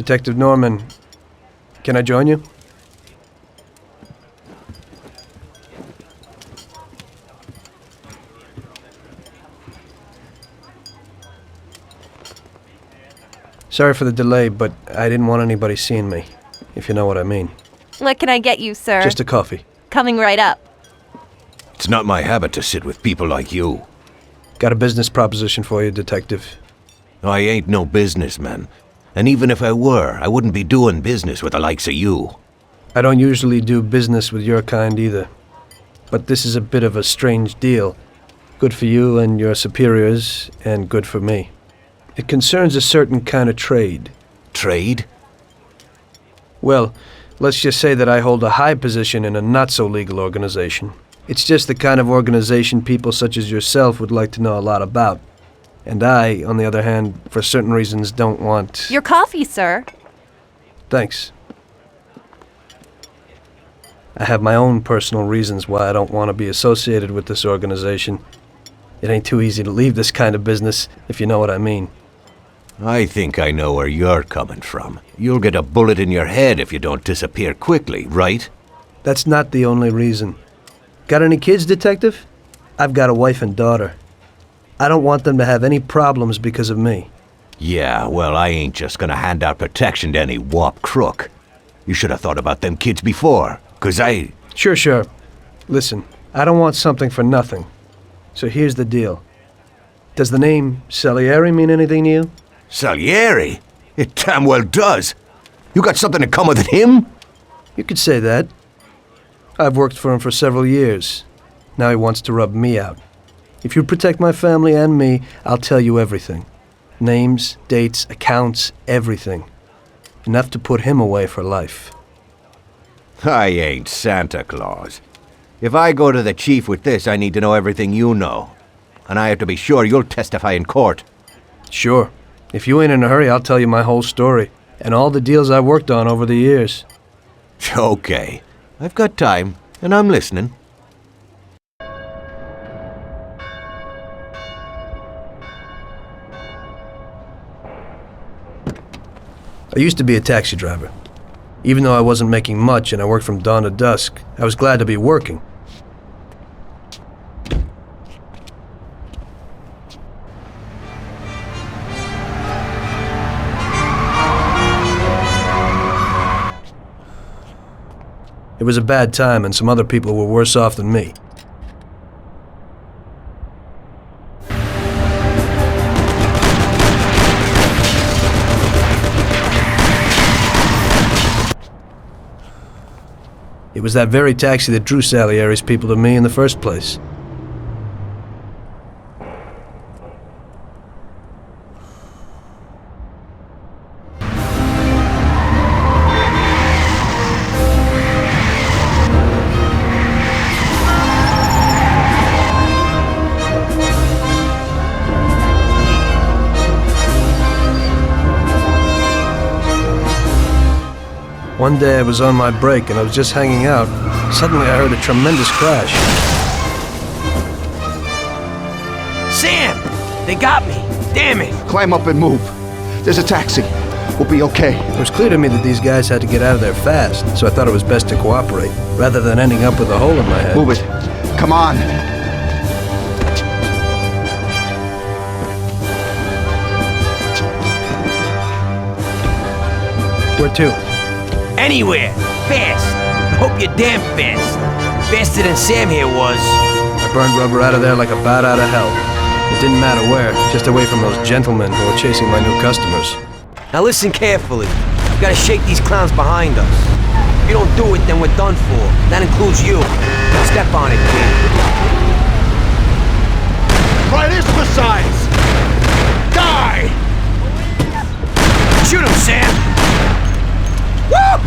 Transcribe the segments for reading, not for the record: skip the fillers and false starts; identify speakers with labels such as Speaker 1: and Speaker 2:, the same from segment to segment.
Speaker 1: Detective Norman, can I join you? Sorry for the delay, but I didn't want anybody seeing me, if you know what I mean.
Speaker 2: What can I get you, sir?
Speaker 1: Just a coffee.
Speaker 2: Coming right up.
Speaker 3: It's not my habit to sit with people like you.
Speaker 1: Got a business proposition for you, Detective.
Speaker 3: I ain't no businessman. And even if I were, I wouldn't be doing business with the likes of you.
Speaker 1: I don't usually do business with your kind either. But this is a bit of a strange deal. Good for you and your superiors, and good for me. It concerns a certain kind of trade.
Speaker 3: Trade?
Speaker 1: Well, let's just say that I hold a high position in a not-so-legal organization. It's just the kind of organization people such as yourself would like to know a lot about. And I, on the other hand, for certain reasons don't want...
Speaker 2: Your coffee, sir.
Speaker 1: Thanks. I have my own personal reasons why I don't want to be associated with this organization. It ain't too easy to leave this kind of business, if you know what I mean.
Speaker 3: I think I know where you're coming from. You'll get a bullet in your head if you don't disappear quickly, right?
Speaker 1: That's not the only reason. Got any kids, Detective? I've got a wife and daughter. I don't want them to have any problems because of me.
Speaker 3: Yeah, well, I ain't just gonna hand out protection to any wop crook. You should have thought about them kids before, 'cause I...
Speaker 1: Sure. Listen, I don't want something for nothing. So here's the deal. Does the name Salieri mean anything to you?
Speaker 3: Salieri? It damn well does. You got something in common with him?
Speaker 1: You could say that. I've worked for him for several years. Now he wants to rub me out. If you protect my family and me, I'll tell you everything. Names, dates, accounts, everything. Enough to put him away for life.
Speaker 3: I ain't Santa Claus. If I go to the chief with this, I need to know everything you know. And I have to be sure you'll testify in court.
Speaker 1: Sure. If you ain't in a hurry, I'll tell you my whole story. And all the deals I've worked on over the years.
Speaker 3: Okay. I've got time, and I'm listening.
Speaker 1: I used to be a taxi driver. Even though I wasn't making much and I worked from dawn to dusk, I was glad to be working. It was a bad time and some other people were worse off than me. It was that very taxi that drew Salieri's people to me in the first place. One day I was on my break and I was just hanging out. Suddenly I heard a tremendous crash.
Speaker 4: Sam! They got me! Damn it!
Speaker 5: Climb up and move. There's a taxi. We'll be okay.
Speaker 1: It was clear to me that these guys had to get out of there fast, so I thought it was best to cooperate, rather than ending up with a hole in my head.
Speaker 5: Move it. Come on.
Speaker 1: Where to?
Speaker 4: Anywhere! Fast! I hope you're damn fast. Faster than Sam here was.
Speaker 1: I burned rubber out of there like a bat out of hell. It didn't matter where, just away from those gentlemen who were chasing my new customers.
Speaker 4: Now listen carefully. We gotta shake these clowns behind us. If you don't do it, then we're done for. That includes you. Step on it, kid.
Speaker 5: Try this besides! Die!
Speaker 4: Shoot him, Sam! Woo!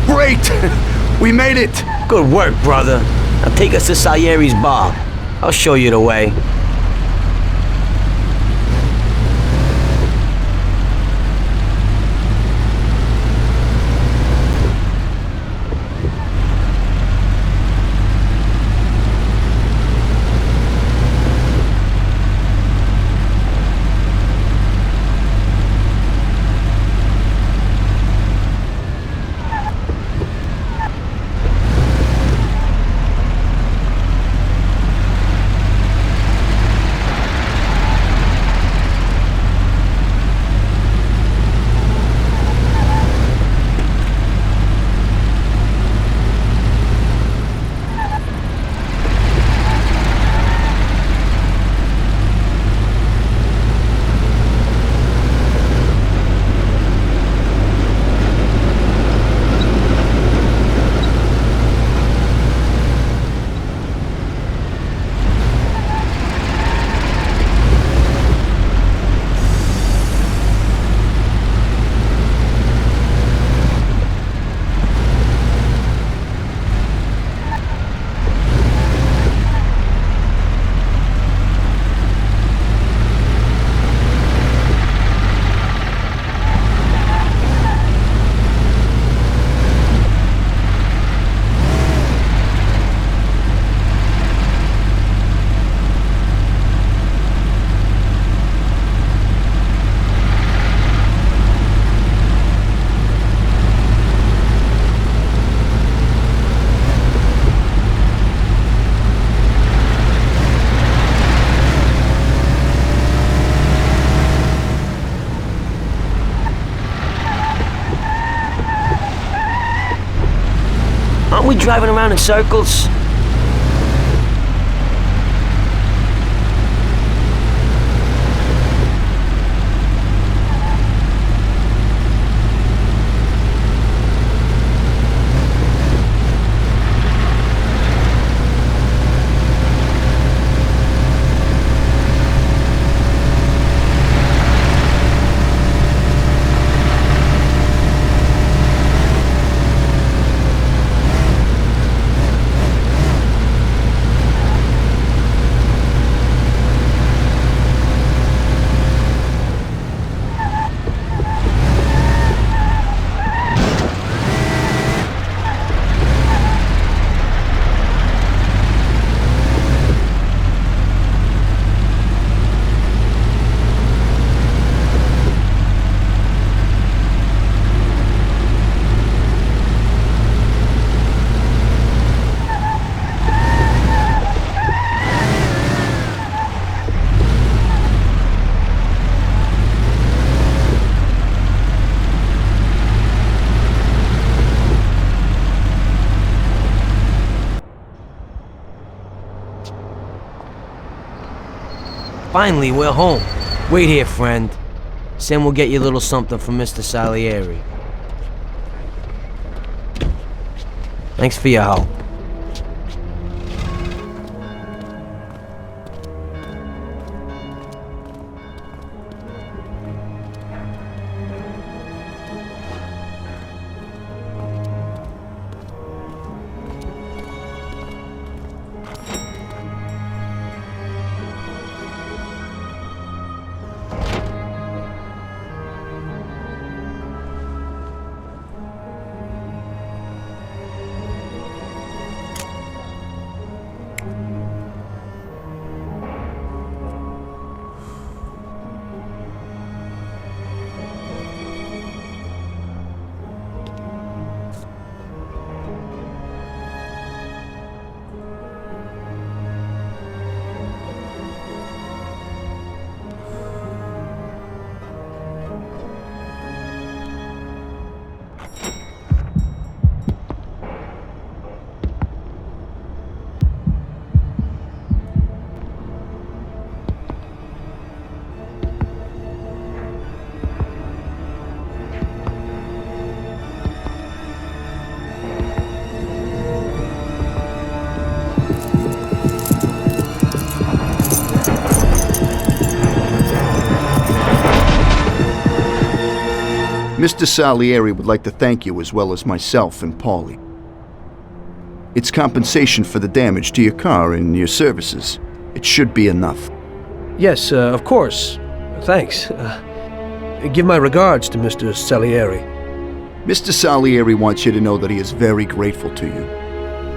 Speaker 5: Great! We made it!
Speaker 4: Good work, brother. Now take us to Salieri's bar. I'll show you the way. Aren't we driving around in circles? Finally, we're home. Wait here, friend. Sam will get you a little something from Mr. Salieri. Thanks for your help.
Speaker 5: Mr. Salieri would like to thank you as well as myself and Paulie. It's compensation for the damage to your car and your services. It should be enough.
Speaker 1: Yes, of course. Thanks. Give my regards to Mr. Salieri.
Speaker 5: Mr. Salieri wants you to know that he is very grateful to you.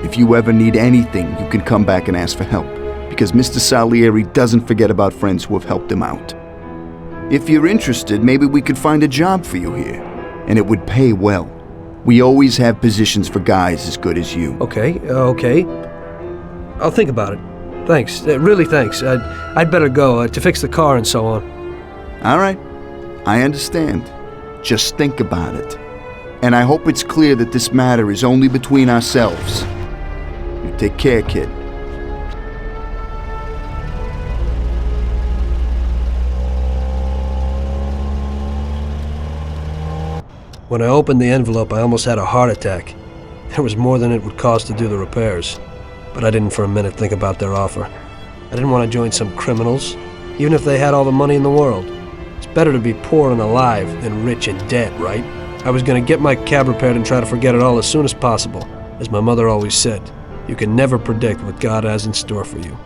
Speaker 5: If you ever need anything, you can come back and ask for help, because Mr. Salieri doesn't forget about friends who have helped him out. If you're interested, maybe we could find a job for you here, and it would pay well. We always have positions for guys as good as you.
Speaker 1: Okay. I'll think about it. Thanks. Really thanks. I'd better go to fix the car and so on.
Speaker 5: All right. I understand. Just think about it. And I hope it's clear that this matter is only between ourselves. You take care, kid.
Speaker 1: When I opened the envelope, I almost had a heart attack. There was more than it would cost to do the repairs. But I didn't for a minute think about their offer. I didn't want to join some criminals, even if they had all the money in the world. It's better to be poor and alive than rich and dead, right? I was going to get my cab repaired and try to forget it all as soon as possible. As my mother always said, you can never predict what God has in store for you.